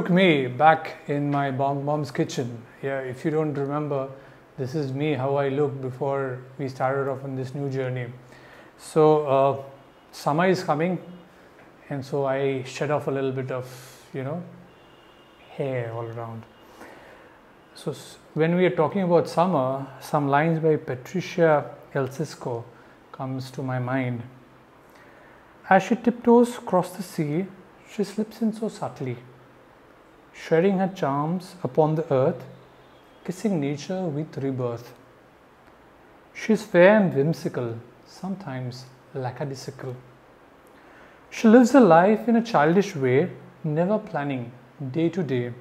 took me back in my mom's kitchen. Yeah, if you don't remember, this is me, how I looked before we started off on this new journey. So summer is coming, and so I shed off a little bit of, hair all around. So when we are talking about summer, some lines by Patricia Elsisco comes to my mind. As she tiptoes across the sea, she slips in so subtly, shedding her charms upon the earth, kissing nature with rebirth. She is fair and whimsical, sometimes lackadaisical. She lives her life in a childish way, never planning day to day,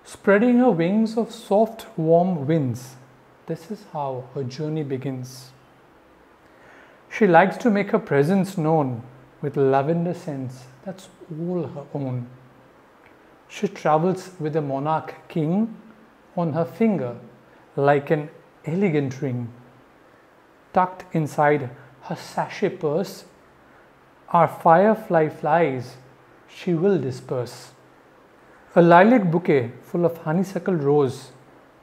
spreading her wings of soft, warm winds. This is how her journey begins. She likes to make her presence known with lavender scents that's all her own. She travels with a monarch king on her finger like an elegant ring. Tucked inside her sachet purse are firefly flies she will disperse. A lilac bouquet full of honeysuckle rose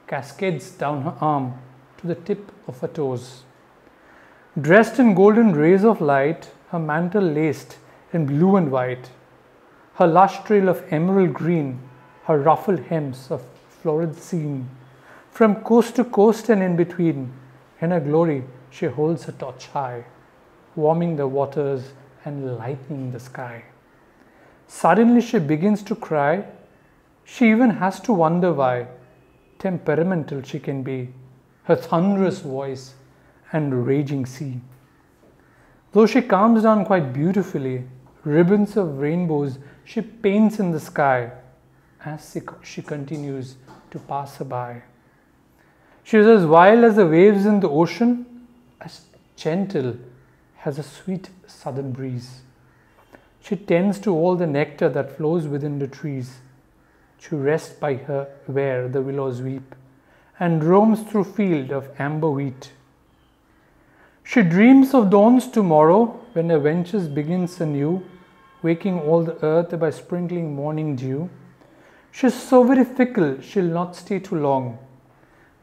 cascades down her arm to the tip of her toes. Dressed in golden rays of light, her mantle laced in blue and white, her lush trail of emerald green, her ruffled hems of florid scene. From coast to coast and in between, in her glory she holds her torch high, warming the waters and lightening the sky. Suddenly she begins to cry. She even has to wonder why. Temperamental she can be, her thunderous voice and raging sea. Though she calms down quite beautifully, ribbons of rainbows she paints in the sky as she continues to pass her by. She is as wild as the waves in the ocean, as gentle as a sweet southern breeze. She tends to all the nectar that flows within the trees. She rests by her where the willows weep, and roams through field of amber wheat. She dreams of dawns tomorrow when her ventures begins anew, waking all the earth by sprinkling morning dew. She is so very fickle, she'll not stay too long,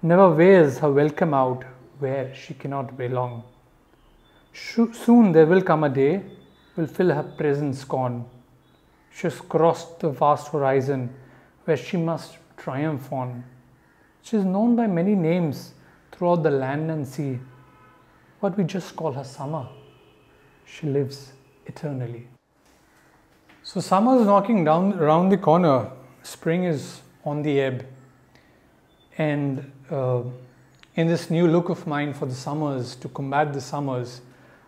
never wears her welcome out where she cannot belong. Soon there will come a day, will fill her presence gone. She has crossed the vast horizon where she must triumph on. She is known by many names throughout the land and sea, but we just call her summer. She lives eternally. So summer is knocking down around the corner. Spring is on the ebb. And in this new look of mine for the summers, to combat the summers,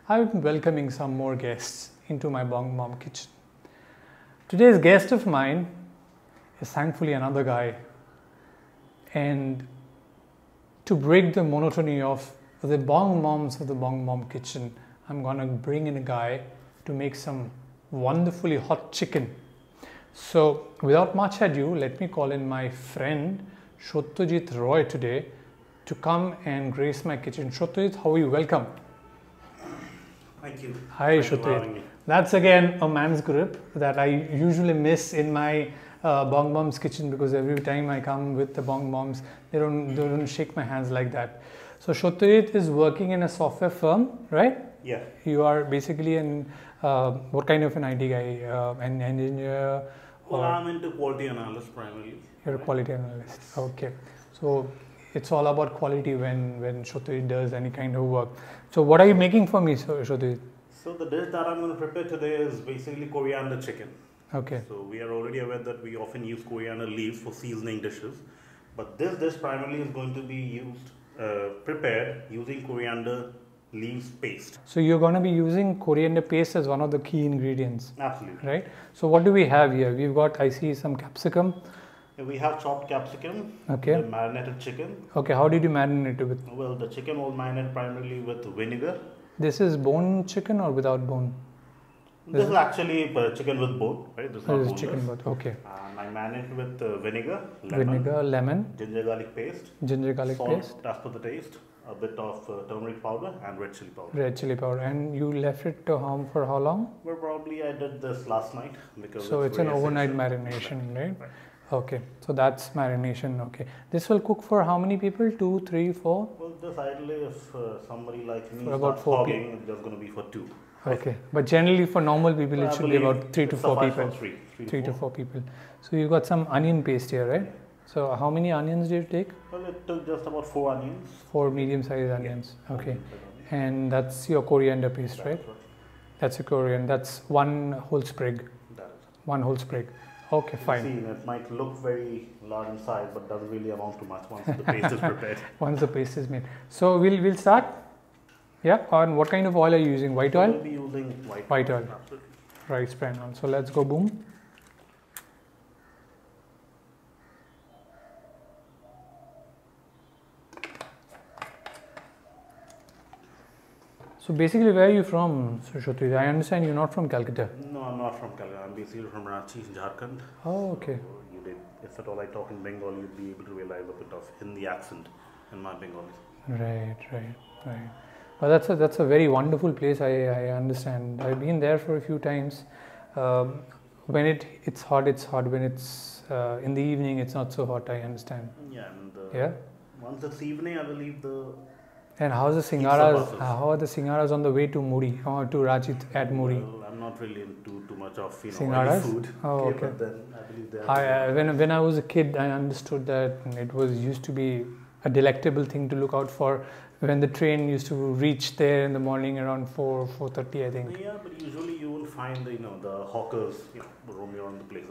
I've been welcoming some more guests into my Bong Mom kitchen. Today's guest of mine is thankfully another guy. And to break the monotony of the Bong Moms of the Bong Mom kitchen, I'm gonna bring in a guy to make some wonderfully hot chicken. So without much ado, let me call in my friend SATYAJIT Roy today to come and grace my kitchen. SATYAJIT, how are you? Welcome. Thank you. Hi SATYAJIT. That's again a man's grip that I usually miss in my Bong Mom's kitchen, because every time I come with the Bong Moms, they don't shake my hands like that. So SATYAJIT is working in a software firm, right? Yeah. You are basically an what kind of an IT guy? An engineer? Well, I'm into quality analysis primarily. You're a quality analyst. Okay. So it's all about quality when SATYAJIT does any kind of work. So what are you making for me, SATYAJIT? So the dish that I'm going to prepare today is basically coriander chicken. Okay. So we are already aware that we often use coriander leaves for seasoning dishes, but this dish primarily is going to be used prepared using coriander leaves paste. So you're going to be using coriander paste as one of the key ingredients. Absolutely. Right. So what do we have here? We've got, I see some capsicum. We have chopped capsicum. Okay. The marinated chicken. Okay. How did you marinate it with? Well, the chicken was marinated primarily with vinegar. This is bone chicken or without bone? This is actually chicken with bone, right? This is chicken with, okay. And I marinate with vinegar, lemon, ginger garlic paste, salt as per the taste. a bit of turmeric powder and red chili powder. Red chili powder. And you left it to for how long? Well, probably I did this last night because so it's an overnight essential. marination, right? Right. Okay, so that's marination. Okay, this will cook for how many people? 2, 3, 4? Well, this ideally, if somebody like me For about starts 4 hogging, it's just going to be for 2. Right? Okay, but generally for normal people it should be about 3 to 4 people. 3 to 4 people. So you've got some onion paste here, right? So how many onions did you take? Well, it took just about 4 onions. 4 medium-sized onions. Yeah. Okay, and that's your coriander paste, right? That's your coriander. That's 1 whole sprig. That is. 1 whole sprig. Okay, fine. See, it might look very large in size, but doesn't really amount to much once the paste is prepared. Once the paste is made. So we'll start. Yeah. On what kind of oil are you using? White oil? We'll be using White oil. Absolutely. Rice bran oil. So let's go boom. So basically, where are you from, Sushruti? I understand you're not from Calcutta. No, I'm not from Calcutta. I'm basically from Ranchi, Jharkhand. Oh, okay. So if at all I talk in Bengali, you'd be able to realize a bit of Hindi accent in my Bengali. Right. Well, that's a very wonderful place. I understand. I've been there for a few times. When it's hot, it's hot. When it's in the evening, it's not so hot. I understand. Yeah, and Yeah. once it's evening, I believe the. And how's the singaras? How are the singaras on the way to Muri or to Ranchi at Muri? Well, I'm not really into too much of Singaras? food. Oh, okay. But then I believe they are. When I was a kid, I understood that it was used to be a delectable thing to look out for when the train used to reach there in the morning around 4:30, I think. Yeah, but usually you will find the hawkers roaming around the place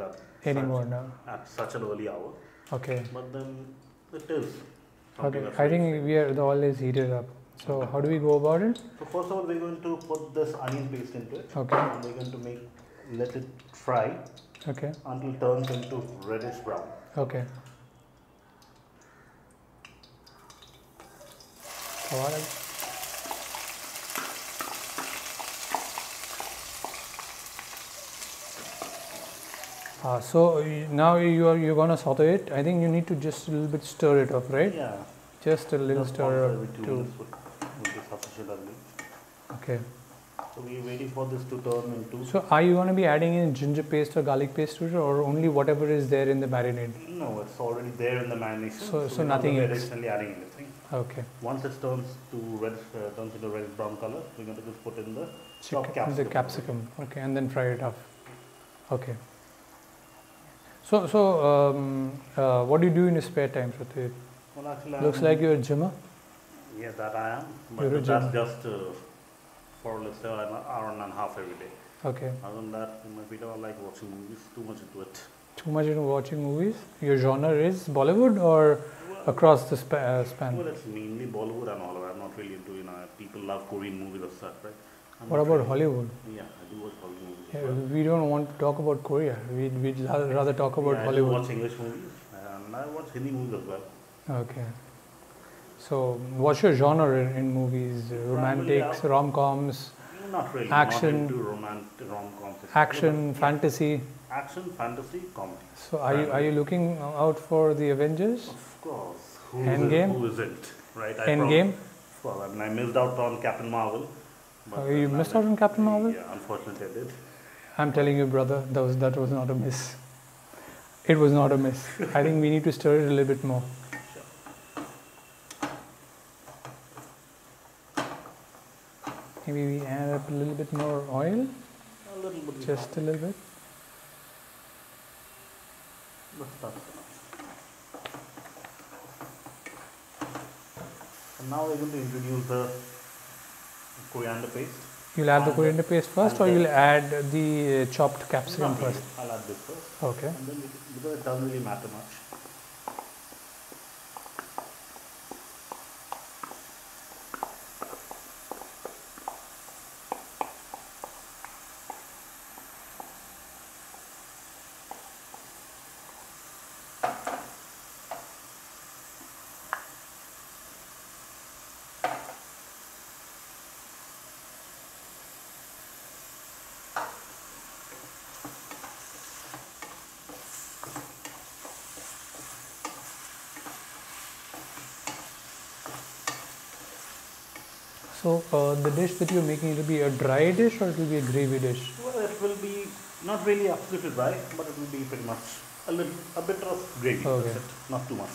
Anymore now. at such an early hour. Okay. But then it is. Okay. I think the oil is heated up. So how do we go about it? So first of all, we're going to put this onion paste into it. Okay. And we're going to let it fry Okay. until it turns into reddish brown. Okay. Alright. So now you're gonna saute it. I think you need to just a little bit stir it up, right? Yeah. Just a little Just stir once every 2 to. minutes would be sufficient, I believe. Okay. So we're waiting for this to turn into. So are you gonna be adding in ginger paste or garlic paste to it, or only whatever is there in the marinade? No, it's already there in the marination. So we're nothing not else. additionally adding anything. Okay. Once it turns into reddish brown color, we're going to just put in the chopped Chicken, capsicum. the capsicum. Okay, and then fry it up. Okay. So what do you do in your spare time, Satyajit? Well, actually, Looks like you're a gymmer. Yeah, that I am. You're a But that's gymmer. just for let's say an hour and a half every day. Okay. Other than that, my people are like watching movies, too much into it. Too much into watching movies. Your genre is Bollywood or across the span? Well, it's mainly Bollywood and all of that. I'm not really into, people love Korean movies or such, right? What about Hollywood? Yeah, I do watch Hollywood movies. Yeah, as well. we don't want to talk about Korea. We'd rather talk about Yeah, Hollywood. I do watch English movies and I watch Hindi movies as well. Okay. So, what's your genre in movies? Romantics, rom-coms, Not really. Action. Not into rom-coms. action, fantasy? Action, fantasy, comedy. So, are you looking out for the Avengers? Of course. Endgame? Who isn't? Right? Endgame? Well, I mean, I missed out on Captain Marvel. But You then missed out on Captain Marvel? Yeah, unfortunately I did. I'm telling you, brother, that was not a miss. It was not a miss. I think we need to stir it a little bit more. Maybe we add up a little bit more oil, A little bit. just a little bit. But that's enough. And now we're going to introduce the coriander paste. You'll add the coriander paste first, or and you'll add the chopped capsicum Not really. first? I'll add this first. Okay. And then because it doesn't really matter much. So the dish that you're making, it will be a dry dish or it will be a gravy dish? Well, it will be not really absolutely dry, but it will be pretty much a bit of gravy. Okay. That's it, not too much.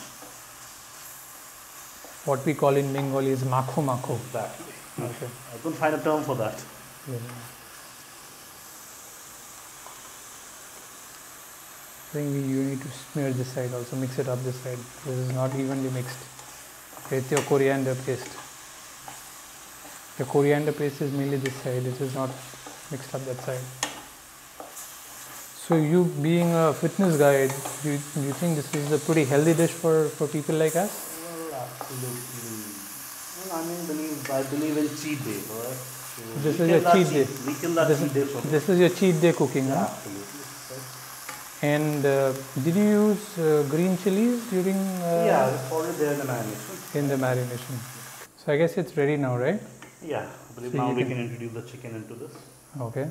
What we call in Bengali is makho makho. Exactly. Okay. I couldn't find a term for that. Yeah. I think you need to smear this side also, mix it up this side. This is not evenly mixed. With your coriander paste. The coriander paste is mainly this side, it is not mixed up that side. So you being a fitness guy, do you think this is a pretty healthy dish for people like us? Well, absolutely. Well, I believe in cheat day, right? So this is your cheat day. We kill that cheat day for this is your cheat day cooking, yeah, huh? absolutely. Right. And did you use green chilies during? Yeah, it's already there in the marination. In the marination. So I guess it's ready now, right? Yeah, I believe So now we can introduce the chicken into this. Okay.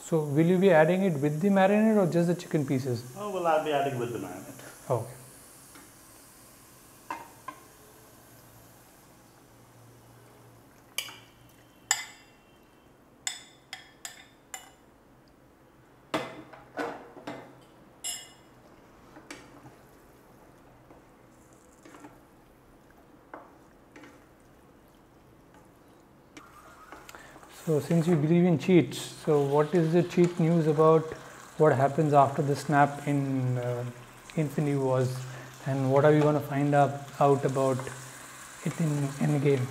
So will you be adding it with the marinade or just the chicken pieces? Oh, well, I'll be adding with the marinade. Okay. So since you believe in cheats, so what is the cheat news about what happens after the snap in Infinity Wars, and what are we going to find out about it in Endgame?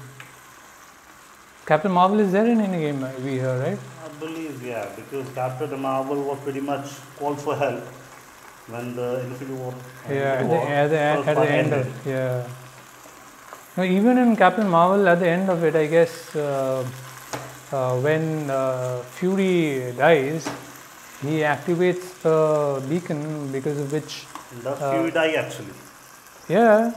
Captain Marvel is there in Endgame, we hear, right? I believe, yeah, because Captain Marvel was pretty much called for help when the Infinity War. At the end of it, yeah. No, even in Captain Marvel, at the end of it, I guess. When Fury dies, he activates a beacon because of which. Does Fury die actually? Yeah.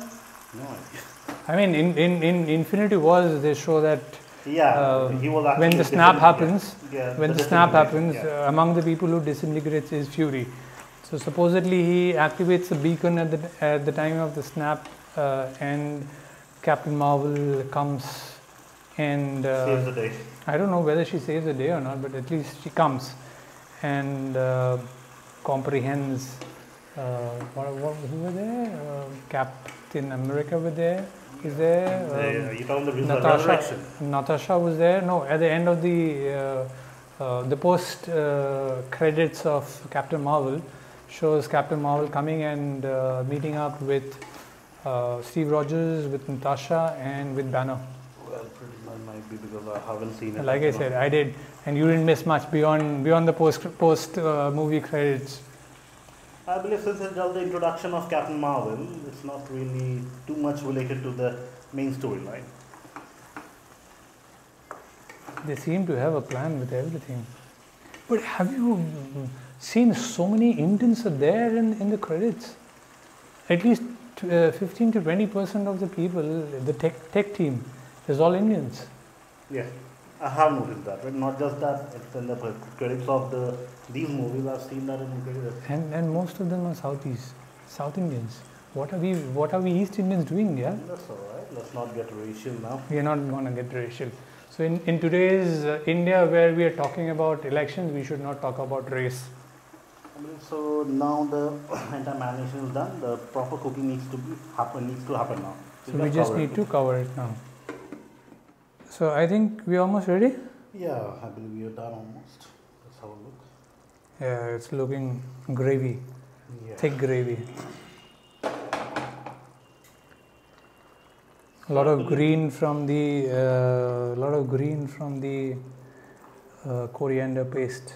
No idea. I mean, in Infinity Wars, they show that. Yeah, he was actually when the snap happens, yeah. Among the people who disintegrates is Fury. So supposedly he activates a beacon at the time of the snap, and Captain Marvel comes and saves the day. I don't know whether she saves the day or not, but at least she comes and comprehends. Who were there? Captain America was there. Is there? You talking the resurrection? Natasha was there. No, at the end of the post credits of Captain Marvel shows Captain Marvel coming and meeting up with Steve Rogers, with Natasha, and with Banner. Well, pretty much might be because I haven't seen it. Like I said, I did, and you didn't miss much beyond the post movie credits. I believe since it's just the introduction of Captain Marvel, it's not really too much related to the main storyline. They seem to have a plan with everything. But have you seen so many Indians are there in the credits? At least 15 to 20% of the people, the tech team, is all Indians. Yeah, I have noticed that. Right? Not just that, it's in the credits of these movies. I've seen that in the credits. And most of them are South Indians. What are we East Indians doing? Yeah. That's all right. Let's not get racial now. We are not going to get racial. So in today's India, where we are talking about elections, we should not talk about race. So now the entire marination is done. The proper cooking needs to happen now. So we just need to cover it now. So I think we're almost ready. Yeah, I believe we are done almost. That's how it looks. Yeah, it's looking gravy, thick gravy. A lot of green from the coriander paste.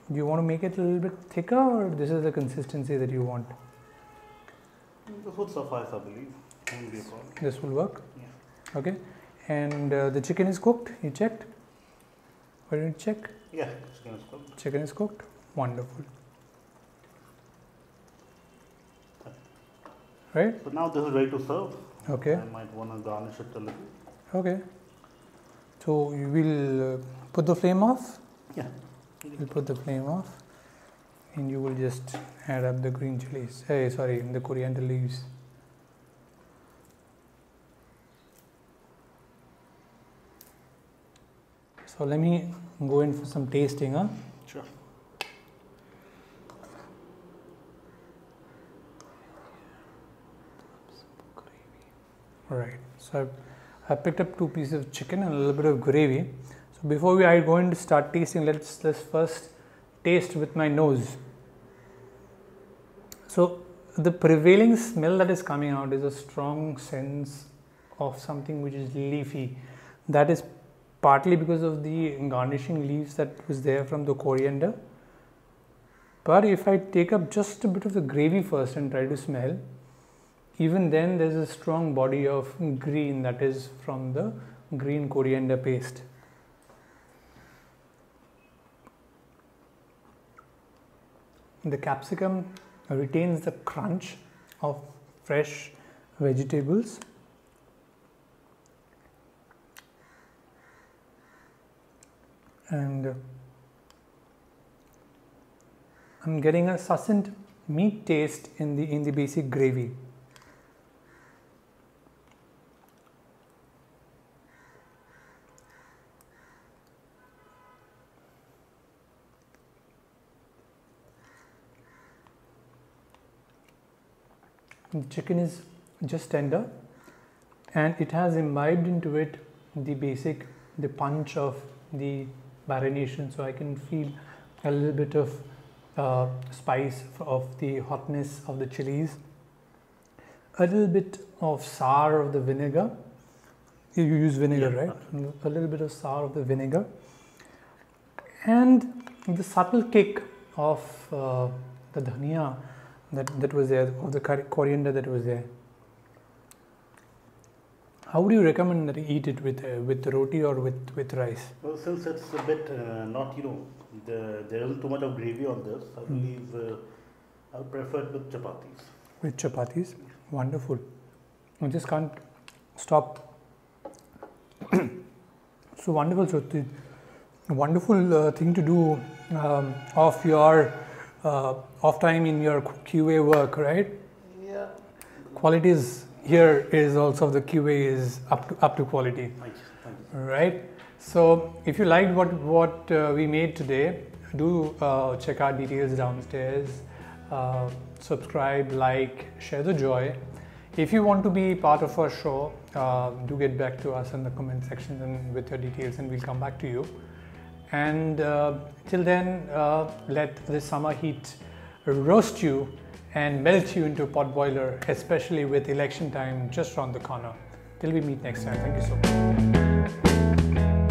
Do you want to make it a little bit thicker, or this is the consistency that you want? This would suffice, I believe. Won't be a problem. This will work? Yeah. Okay. And the chicken is cooked? You checked? Why didn't you check? Yeah, chicken is cooked. Chicken is cooked? Wonderful. Right? So now this is ready to serve. Okay. I might want to garnish it a little. Okay. So you will put the flame off? Yeah. We'll put the flame off, and you will just add up the green chilies. The coriander leaves. So let me go in for some tasting, huh? Sure. Alright, so I picked up 2 pieces of chicken and a little bit of gravy. So before I go into start tasting, let's first taste with my nose. So the prevailing smell that is coming out is a strong sense of something which is leafy. That is partly because of the garnishing leaves that was there from the coriander. But if I take up just a bit of the gravy first and try to smell, even then there's a strong body of green that is from the green coriander paste. The capsicum retains the crunch of fresh vegetables. And I'm getting a succinct meat taste in the basic gravy. The chicken is just tender and it has imbibed into it the punch of the marination, so I can feel a little bit of spice of the hotness of the chilies, a little bit of sour of the vinegar. You use vinegar, yeah, right? A little bit of sour of the vinegar and the subtle kick of the dhania that was there, of the coriander that was there. How would you recommend that you eat it with roti or with rice? Well, since it's a bit not, there isn't too much of gravy on this, I believe I'll prefer it with chapatis. With chapatis? Wonderful. I just can't stop. So wonderful. So the wonderful thing to do of your off time in your QA work, right? Yeah. Quality is here is also the QA is up to quality. Thank you. Right. So if you liked what we made today, do check our details downstairs. Subscribe, like, share the joy. If you want to be part of our show, do get back to us in the comment section and with your details, and we'll come back to you. And till then, let the summer heat roast you and melt you into a pot boiler, especially with election time just around the corner. Till we meet next time. Thank you so much.